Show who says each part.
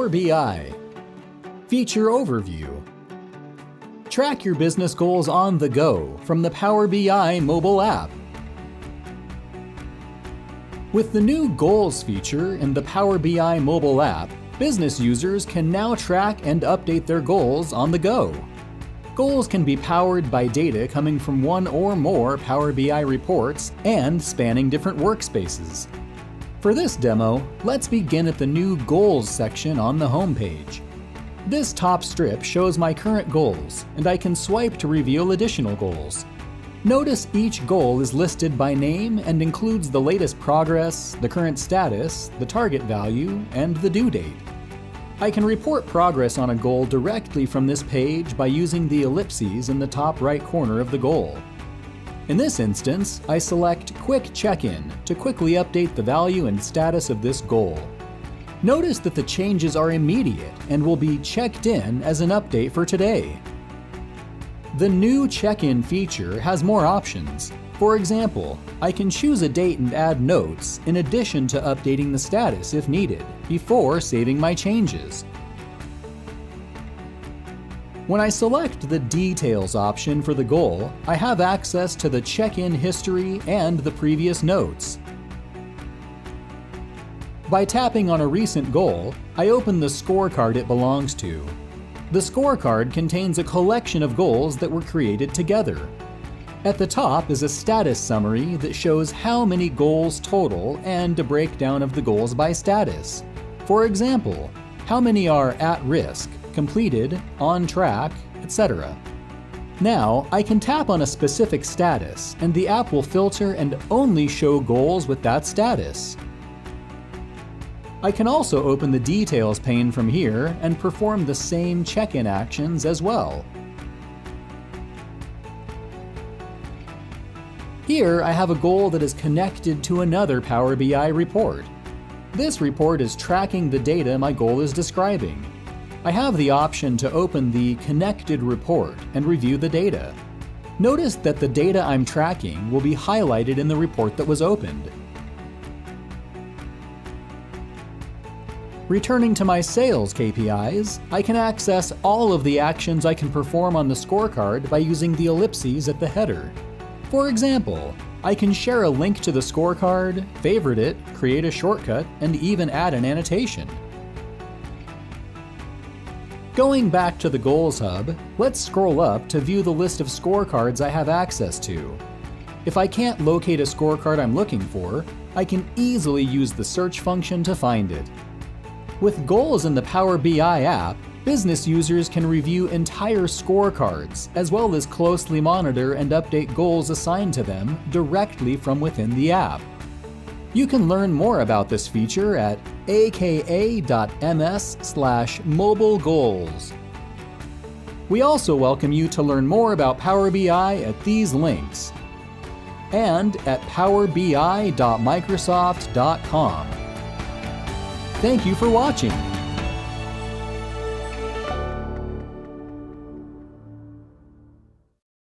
Speaker 1: Power BI. Feature Overview. Track your business goals on the go from the Power BI mobile app. With the new Goals feature in the Power BI mobile app, business users can now track and update their goals on the go. Goals can be powered by data coming from one or more Power BI reports and spanning different workspaces. For this demo, let's begin at the new Goals section on the home page. This top strip shows my current goals, and I can swipe to reveal additional goals. Notice each goal is listed by name and includes the latest progress, the current status, the target value, and the due date. I can report progress on a goal directly from this page by using the ellipses in the top right corner of the goal. In this instance, I select Quick Check-in to quickly update the value and status of this goal. Notice that the changes are immediate and will be checked in as an update for today. The new check-in feature has more options. For example, I can choose a date and add notes in addition to updating the status if needed, before saving my changes. When I select the Details option for the goal, I have access to the check-in history and the previous notes. By tapping on a recent goal, I open the scorecard it belongs to. The scorecard contains a collection of goals that were created together. At the top is a status summary that shows how many goals total and a breakdown of the goals by status. For example, how many are at risk, completed, on track, etc. Now, I can tap on a specific status, and the app will filter and only show goals with that status. I can also open the Details pane from here and perform the same check-in actions as well. Here, I have a goal that is connected to another Power BI report. This report is tracking the data my goal is describing. I have the option to open the Connected report and review the data. Notice that the data I'm tracking will be highlighted in the report that was opened. Returning to my sales KPIs, I can access all of the actions I can perform on the scorecard by using the ellipses at the header. For example, I can share a link to the scorecard, favorite it, create a shortcut, and even add an annotation. Going back to the Goals Hub, let's scroll up to view the list of scorecards I have access to. If I can't locate a scorecard I'm looking for, I can easily use the search function to find it. With goals in the Power BI app, business users can review entire scorecards, as well as closely monitor and update goals assigned to them directly from within the app. You can learn more about this feature at aka.ms/mobilegoals. We also welcome you to learn more about Power BI at these links and at powerbi.microsoft.com. Thank you for watching.